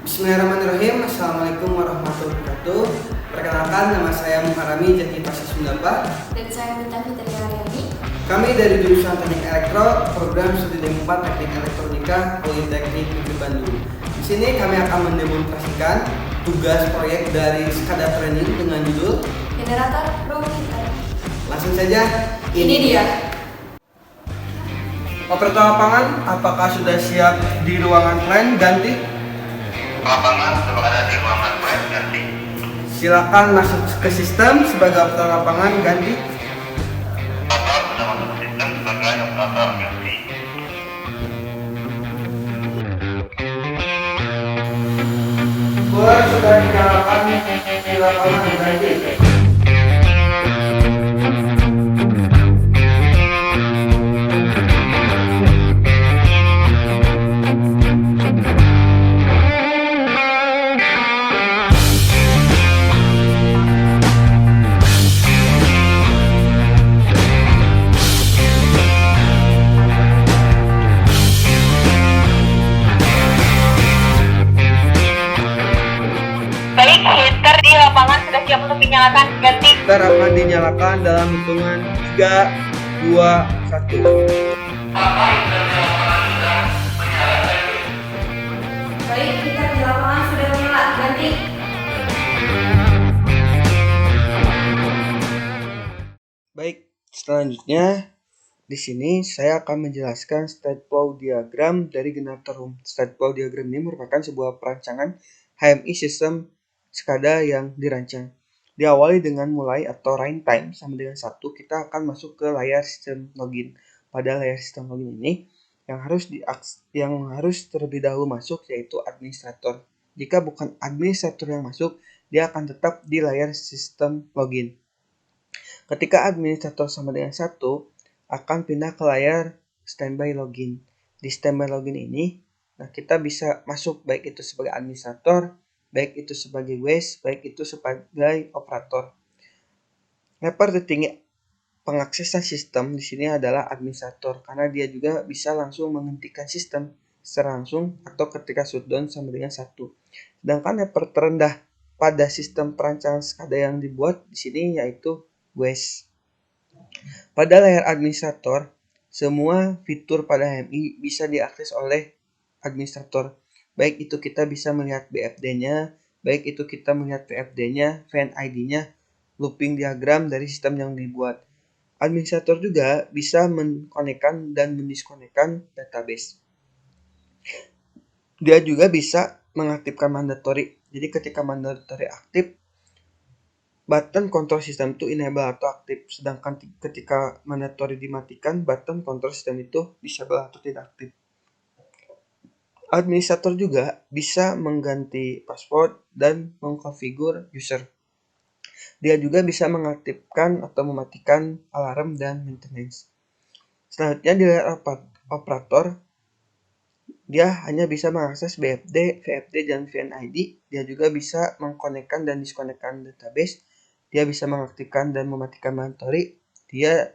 Bismillahirrahmanirrahim. Assalamualaikum warahmatullahi wabarakatuh. Perkenalkan, nama saya Muharami Jati Pasir Sundapa. Dan saya Mita Fitri Haryani. Kami dari jurusan Teknik Elektro, program studi D4 Teknik Elektronika Politeknik Negeri Bandung. Di sini kami akan mendemonstrasikan tugas proyek dari SCADA Training dengan judul Generator Room Heater. Langsung saja, Ini dia. Operator lapangan, apakah sudah siap di ruangan plan ganti? Lapangan berada di ruangan web ganti. Silakan masuk ke sistem sebagai operator lapangan ganti. Operator sudah masuk ke sistem sebagai operator ganti. Bor sudah dinyalakan di lapangan ganti. Baik, heater di lapangan sudah siap untuk dinyalakan. Ganti. Heater akan dinyalakan dalam hitungan 3, 2, 1. Baik, kita di lapangan sudah menyala. Ganti. Baik, selanjutnya di sini saya akan menjelaskan state flow diagram dari generator room. State flow diagram ini merupakan sebuah perancangan HMI sistem SCADA yang dirancang. Diawali dengan mulai atau runtime sama dengan 1, kita akan masuk ke layar sistem login. Pada layar sistem login ini yang harus terlebih dahulu masuk yaitu administrator. Jika bukan administrator yang masuk, dia akan tetap di layar sistem login. Ketika administrator sama dengan 1, akan pindah ke layar standby login. Di standby login ini, kita bisa masuk baik itu sebagai administrator, baik itu sebagai WES, baik itu sebagai operator. Level tertinggi pengaksesan sistem di sini adalah administrator, karena dia juga bisa langsung menghentikan sistem secara langsung atau ketika shutdown sama dengan 1. Sedangkan level terendah pada sistem perancangan SCADA yang dibuat di sini yaitu WES. Pada layar administrator, semua fitur pada HMI bisa diakses oleh administrator. Baik itu kita bisa melihat BFD-nya, baik itu kita melihat VFD-nya, VNID-nya, looping diagram dari sistem yang dibuat. Administrator juga bisa mengkonekkan dan mendiskonekkan database. Dia juga bisa mengaktifkan mandatory. Jadi ketika mandatory aktif, button control system itu enable atau aktif, sedangkan ketika mandatory dimatikan, button control system itu disable atau tidak aktif. Administrator juga bisa mengganti password dan mengkonfigur user. Dia juga bisa mengaktifkan atau mematikan alarm dan maintenance. Selanjutnya di layar operator, dia hanya bisa mengakses BFD, VFD, dan VNID. Dia juga bisa mengkonekkan dan diskonekkan database. Dia bisa mengaktifkan dan mematikan mandatory. Dia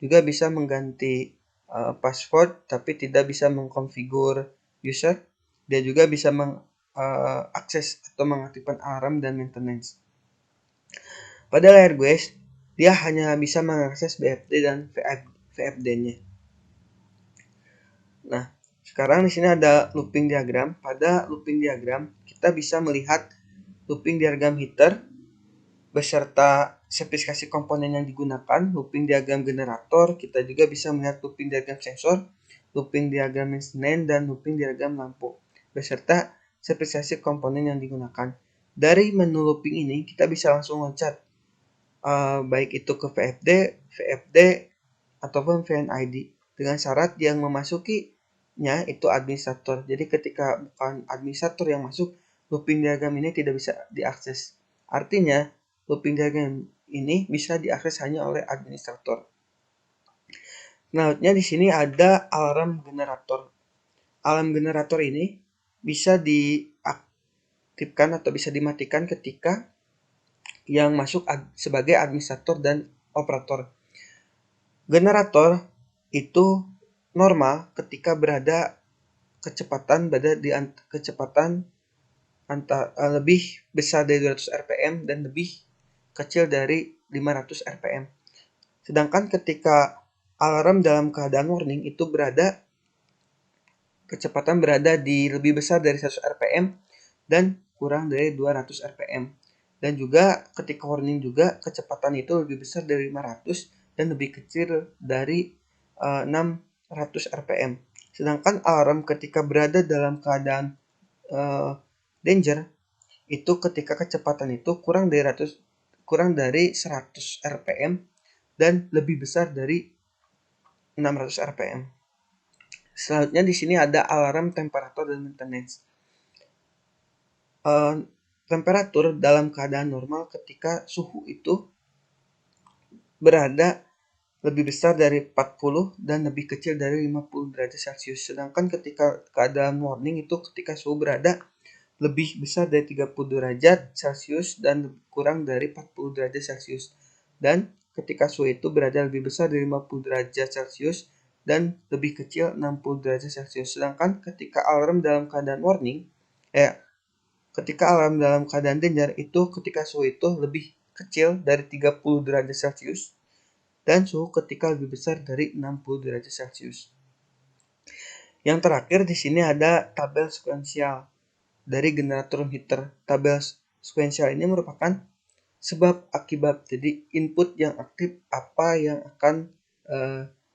juga bisa mengganti password tapi tidak bisa mengkonfigur user. Dia juga bisa mengakses atau mengaktifkan alarm dan maintenance. Pada layar GUIS, dia hanya bisa mengakses BFD dan VFD-nya. Nah, sekarang di sini ada looping diagram. Pada looping diagram, kita bisa melihat looping diagram heater beserta spesifikasi komponen yang digunakan, looping diagram generator, kita juga bisa melihat looping diagram sensor, looping diagram maintenance, dan looping diagram lampu, beserta spesifikasi komponen yang digunakan. Dari menu looping ini, kita bisa langsung loncat, baik itu ke VFD, ataupun VNID, dengan syarat yang memasukinya itu administrator. Jadi ketika bukan administrator yang masuk, looping diagram ini tidak bisa diakses. Artinya, looping diagram ini bisa diakses hanya oleh administrator. Selanjutnya di sini ada alarm generator. Alarm generator ini bisa diaktifkan atau bisa dimatikan ketika yang masuk sebagai administrator dan operator. Generator itu normal ketika kecepatan lebih besar dari 200 rpm dan lebih kecil dari 500 rpm. Sedangkan ketika alarm dalam keadaan warning itu kecepatan berada di lebih besar dari 100 rpm dan kurang dari 200 rpm. Dan juga ketika warning juga kecepatan itu lebih besar dari 500 dan lebih kecil dari 600 rpm. Sedangkan alarm ketika berada dalam keadaan danger itu ketika kecepatan itu kurang dari 100 rpm dan lebih besar dari 600 rpm. Selanjutnya di sini ada alarm temperatur dan maintenance. Temperatur dalam keadaan normal ketika suhu itu berada lebih besar dari 40 dan lebih kecil dari 50 derajat Celcius. Sedangkan ketika keadaan warning itu ketika suhu berada lebih besar dari 30 derajat Celcius dan kurang dari 40 derajat Celcius. Dan ketika suhu itu berada lebih besar dari 50 derajat Celcius dan lebih kecil 60 derajat Celcius. Sedangkan ketika alarm dalam keadaan warning, ketika alarm dalam keadaan danger itu ketika suhu itu lebih kecil dari 30 derajat Celcius dan suhu ketika lebih besar dari 60 derajat Celcius. Yang terakhir di sini ada tabel sekuensial dari generator room heater. Tabel sekuensial ini merupakan sebab akibat. Jadi input yang aktif apa yang akan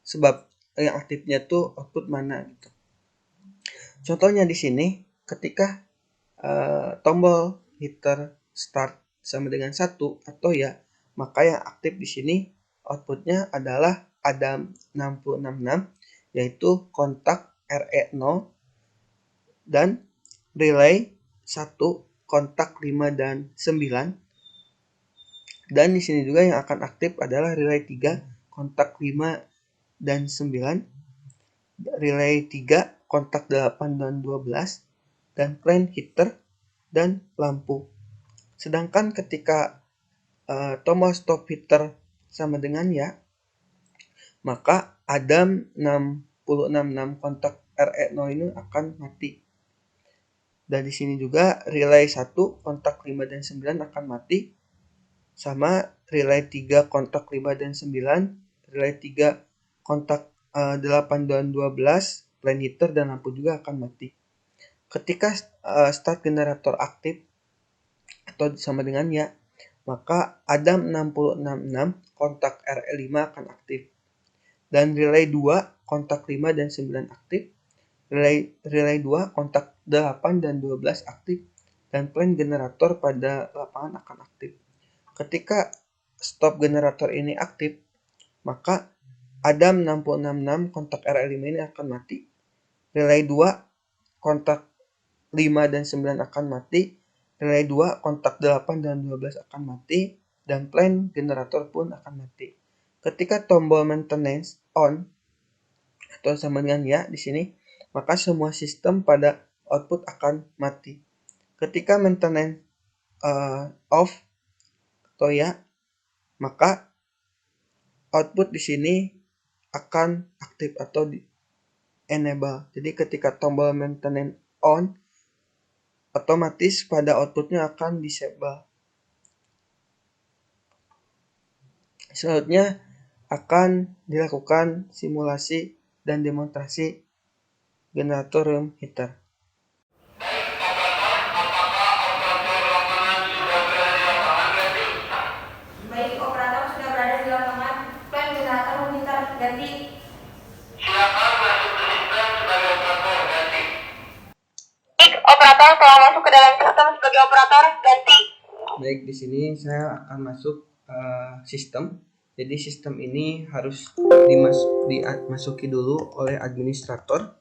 sebab yang aktifnya tuh output mana gitu. Contohnya di sini ketika tombol heater start sama dengan 1 atau ya, maka yang aktif di sini outputnya adalah ADAM 666 yaitu kontak RE0 dan relay 1 kontak 5 dan 9. Dan di sini juga yang akan aktif adalah relay 3 kontak 5 dan 9, relay 3 kontak 8 dan 12, dan plain heater dan lampu. Sedangkan ketika tombol stop heater sama dengan ya, maka ADAM 666 kontak RE0 ini akan mati. Dan di sini juga relay 1 kontak 5 dan 9 akan mati, sama relay 3 kontak 5 dan 9, relay 3 kontak 8 dan 12, plain heater dan lampu juga akan mati. Ketika start generator aktif atau sama dengan ya, maka ADAM 666 kontak RE5 akan aktif. Dan relay 2 kontak 5 dan 9 aktif, relay 2 kontak 8 dan 12 aktif, dan plain generator pada lapangan akan aktif. Ketika stop generator ini aktif, maka ADAM 666 kontak RE5 ini akan mati, relay 2 kontak 5 dan 9 akan mati, relay 2 kontak 8 dan 12 akan mati, dan plain generator pun akan mati. Ketika tombol maintenance on atau sama dengan ya di sini, maka semua sistem pada output akan mati. Ketika maintenance off atau ya, maka output di sini akan aktif atau di enable. Jadi ketika tombol maintenance on, otomatis pada outputnya akan disable. Selanjutnya akan dilakukan simulasi dan demonstrasi generator room heater. Baik, operator sudah berada di lapangan. Plan generator room heater ganti. Silakan masuk ke sistem sebagai operator ganti. Baik, operator telah masuk ke dalam sistem sebagai operator ganti. Baik, di sini saya akan masuk sistem. Jadi sistem ini harus dimasuki dulu oleh administrator.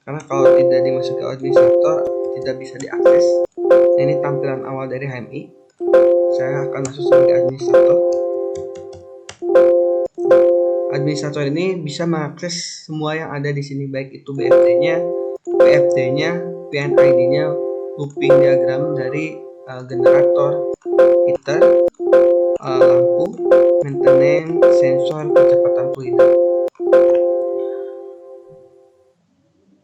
Karena kalau tidak dimasuki oleh administrator tidak bisa diakses. Nah, ini tampilan awal dari HMI. Saya akan masuk sebagai administrator. Administrator ini bisa mengakses semua yang ada di sini, baik itu BFD-nya, PFD-nya, PNID-nya, looping diagram dari generator, heater, lampu, maintenance, sensor, kecepatan fluida.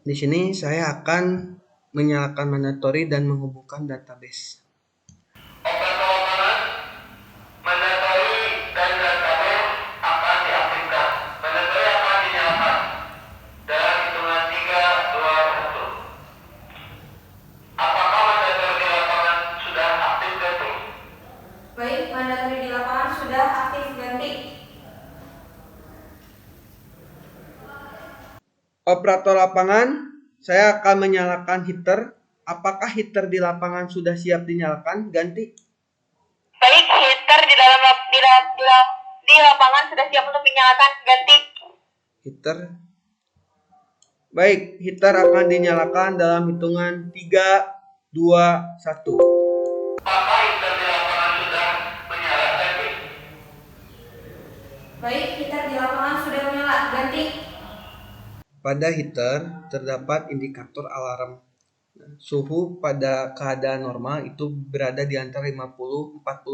Di sini saya akan menyalakan mandatory dan menghubungkan database. Operator lapangan, mandatory dan database akan diaktifkan. Mandatory akan dinyalakan dalam hitungan 3, 2, 1. Apakah mandatory di lapangan sudah aktif ganti? Baik, mandatory di lapangan sudah aktif ganti. Operator lapangan, saya akan menyalakan heater. Apakah heater di lapangan sudah siap dinyalakan? Ganti. Baik, heater di lapangan sudah siap untuk dinyalakan. Ganti. Heater. Baik, heater akan dinyalakan dalam hitungan 3, 2, 1. Apakah heater di lapangan sudah menyala ganti? Baik, heater di lapangan sudah menyala. Ganti. Pada heater terdapat indikator alarm. Suhu pada keadaan normal itu berada di antara 40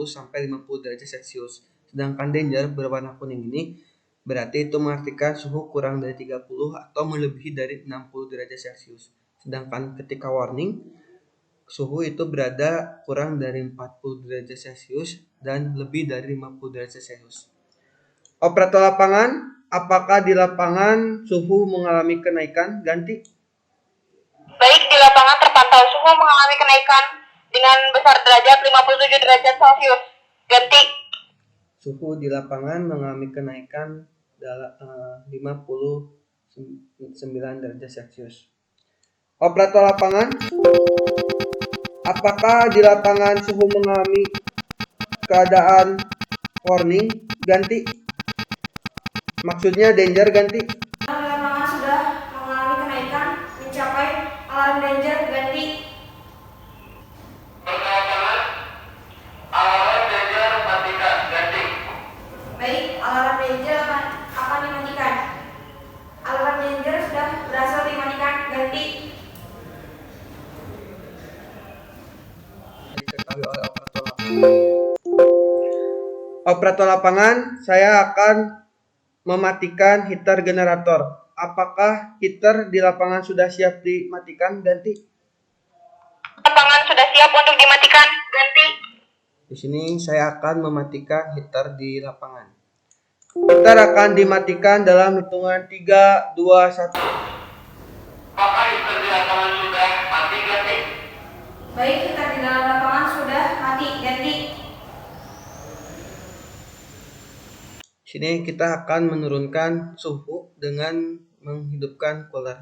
sampai 50 derajat Celcius. Sedangkan danger berwarna kuning ini berarti itu mengartikan suhu kurang dari 30 atau melebihi dari 60 derajat Celcius. Sedangkan ketika warning, suhu itu berada kurang dari 40 derajat Celcius dan lebih dari 50 derajat Celcius. Operator lapangan, apakah di lapangan suhu mengalami kenaikan? Ganti. Baik, di lapangan terpantau suhu mengalami kenaikan dengan besar derajat 57 derajat Celcius. Ganti. Suhu di lapangan mengalami kenaikan 59 derajat Celcius. Operator lapangan, apakah di lapangan suhu mengalami keadaan warning? Ganti. Maksudnya danger, ganti. Di lapangan sudah mengalami kenaikan mencapai alarm danger. Ganti. Lapangan, alarm danger matikan. Ganti. Baik, alarm danger akan dimatikan. Alarm danger sudah berhasil dimatikan. Ganti. Diketahui oleh operator lapangan. Operator lapangan, saya akan mematikan heater generator. Apakah heater di lapangan sudah siap dimatikan? Ganti. Lapangan sudah siap untuk dimatikan. Ganti. Di sini saya akan mematikan heater di lapangan. Heater akan dimatikan dalam hitungan 3, 2, 1. Apakah heater di lapangan sudah mati ganti? Baik, heater di dalam lapangan sudah mati. Ganti. Di sini kita akan menurunkan suhu dengan menghidupkan cooler.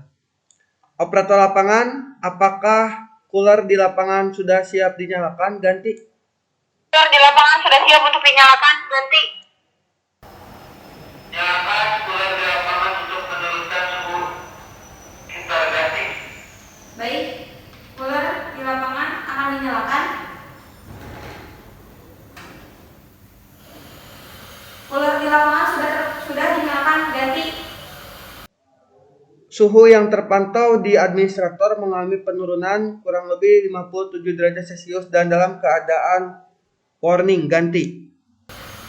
Operator lapangan, apakah cooler di lapangan sudah siap dinyalakan? Ganti. Heater di lapangan sudah siap untuk dinyalakan. Ganti. Nyalakan cooler di lapangan untuk menurunkan suhu heater ganti. Baik, cooler di lapangan akan dinyalakan. Cooler di lapangan sudah dinyalakan. Ganti. Suhu yang terpantau di administrator mengalami penurunan kurang lebih 57 derajat Celcius dan dalam keadaan warning. Ganti.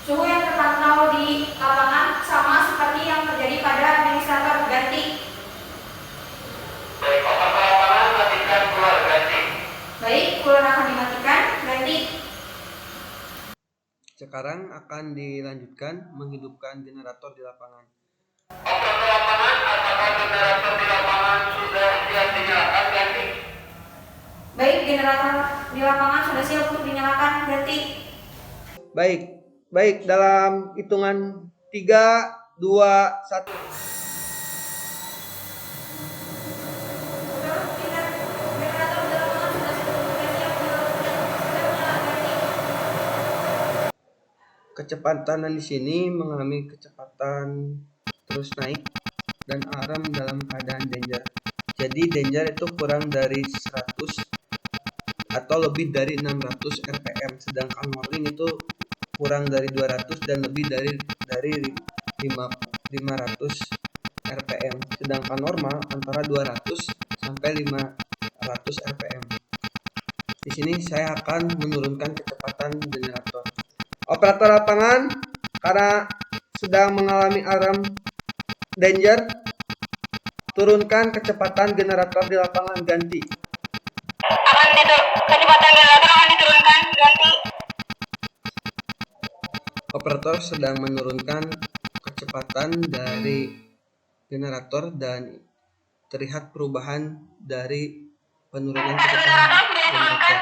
Suhu yang terpantau di lapangan sama seperti yang terjadi pada administrator. Ganti. Baik, operator lapangan matikan cooler ganti. Baik, cooler akan dimatikan. Ganti. Sekarang akan dilanjutkan menghidupkan generator di lapangan. Operator lapangan, apakah generator di lapangan sudah siap dinyalakan ganti? Baik, generator di lapangan sudah siap untuk dinyalakan. Ganti. Baik, dalam hitungan 3, 2, 1. Generator di lapangan sudah siap menyala. Ganti. Kecepatan di sini mengalami kecepatan terus naik dan alarm dalam keadaan danger. Jadi danger itu kurang dari 100 atau lebih dari 600 rpm, sedangkan warning itu kurang dari 200 dan lebih dari 500 rpm, sedangkan normal antara 200 sampai 500 rpm. Di sini saya akan menurunkan kecepatan generator. Operator lapangan, karena sedang mengalami alarm danger, turunkan kecepatan generator di lapangan. Ganti. kecepatan generator akan diturunkan. Ganti. Operator sedang menurunkan kecepatan dari generator dan terlihat perubahan dari penurunan kecepatan generator.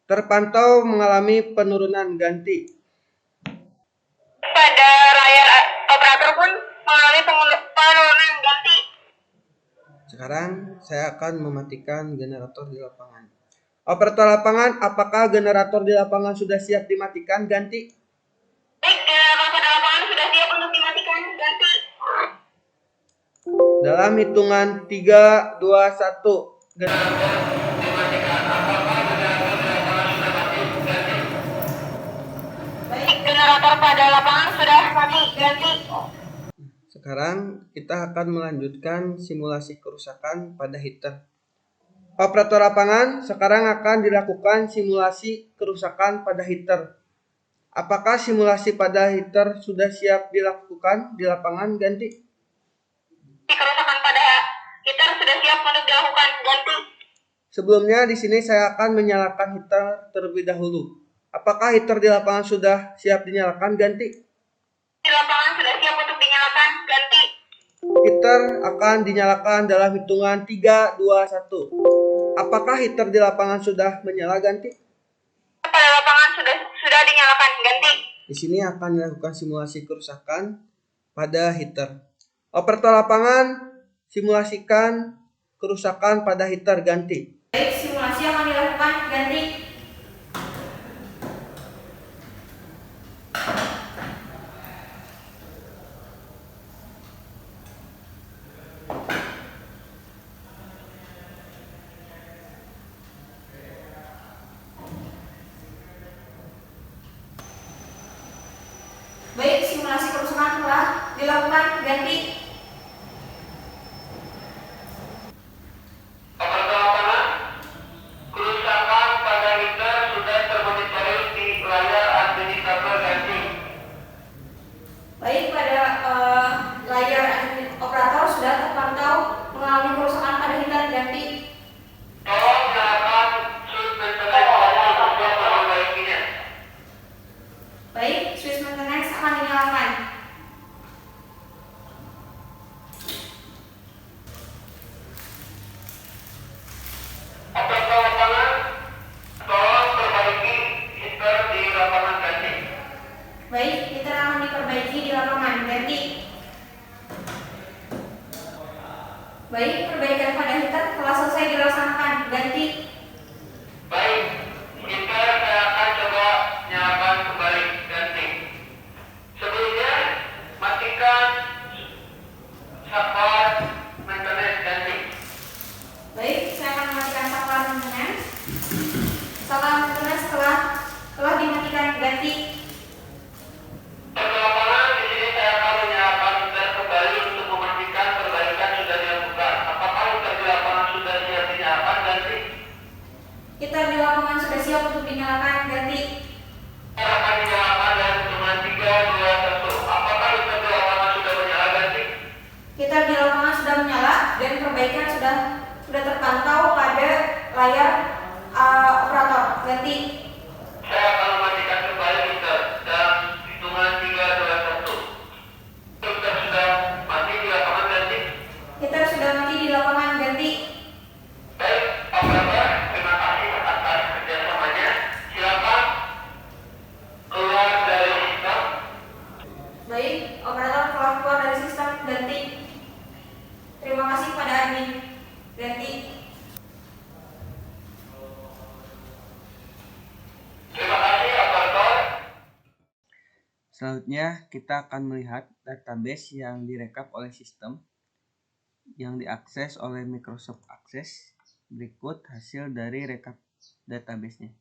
Terpantau mengalami penurunan ganti. Pada layar operator pun mengalami penurunan ganti. Sekarang saya akan mematikan generator di lapangan. Operator lapangan, apakah generator di lapangan sudah siap dimatikan? Ganti. Baik, generator pada lapangan sudah siap untuk dimatikan. Ganti. Dalam hitungan 3, 2, 1. Baik, generator pada lapangan sudah mati. Ganti. Sekarang kita akan melanjutkan simulasi kerusakan pada heater. Operator lapangan, sekarang akan dilakukan simulasi kerusakan pada heater. Apakah simulasi pada heater sudah siap dilakukan di lapangan? Ganti. Kerusakan pada heater sudah siap untuk dilakukan. Ganti. Sebelumnya di sini saya akan menyalakan heater terlebih dahulu. Apakah heater di lapangan sudah siap dinyalakan? Ganti. Di lapangan sudah siap untuk dinyalakan. Ganti. Heater akan dinyalakan dalam hitungan 3, 2, 1. Apakah heater di lapangan sudah menyala? Ganti. Pada lapangan sudah dinyalakan. Ganti. Di sini akan dilakukan simulasi kerusakan pada heater. Operator lapangan, simulasikan kerusakan pada heater. Ganti. Baik, simulasi akan dilakukan. Ganti. Baik, simulasi kerusakan telah dilakukan. Ganti. Operator lapangan, kerusakan pada heater sudah termonitoring di layar administrator ganti. Baik, pada layar operator sudah terpantau mengalami kerusakan pada heater. Ganti. Tolong nyalakan switch maintenance untuk memperbaikinya. Baik, switch maintenance akan dinyalakan. Operator lapangan, tolong perbaiki heater di lapangan ganti. Baik, heater akan diperbaiki di lapangan. Ganti. Baik, perbaikan pada heater telah selesai dilaksanakan. Ganti. Baik, heater saya akan coba nyalakan kembali ganti. Sebelumnya, matikan saklar maintenance ganti. Baik, saya akan mematikan saklar maintenance. Saklar maintenance telah dimatikan. Ganti. Operator lapangan, di sini saya akan menyalakan heater kembali untuk memastikan perbaikan sudah dilakukan. Apakah heater di lapangan sudah siap dinyalakan ganti? Heater di lapangan sudah siap untuk dinyalakan. Ganti. Heater akan dinyalakan dalam hitungan 3, 2, 1. Apakah heater di lapangan sudah menyala ganti? Heater di lapangan sudah menyala dan perbaikan sudah terpantau pada layar operator. Ganti. Saya akan mematikan kembali heater dalam hitungan 3, 2, 1. Heater sudah mati di lapangan ganti. Heater sudah mati di lapangan. Ganti. Baik, operator, terima kasih atas kerjasamanya. Silakan keluar dari sistem. Baik, operator telah keluar dari sistem. Ganti. Terima kasih pada admin. Ganti. Terima kasih, operator. Selanjutnya kita akan melihat database yang direkap oleh sistem yang diakses oleh Microsoft Access. Berikut hasil dari rekap database-nya.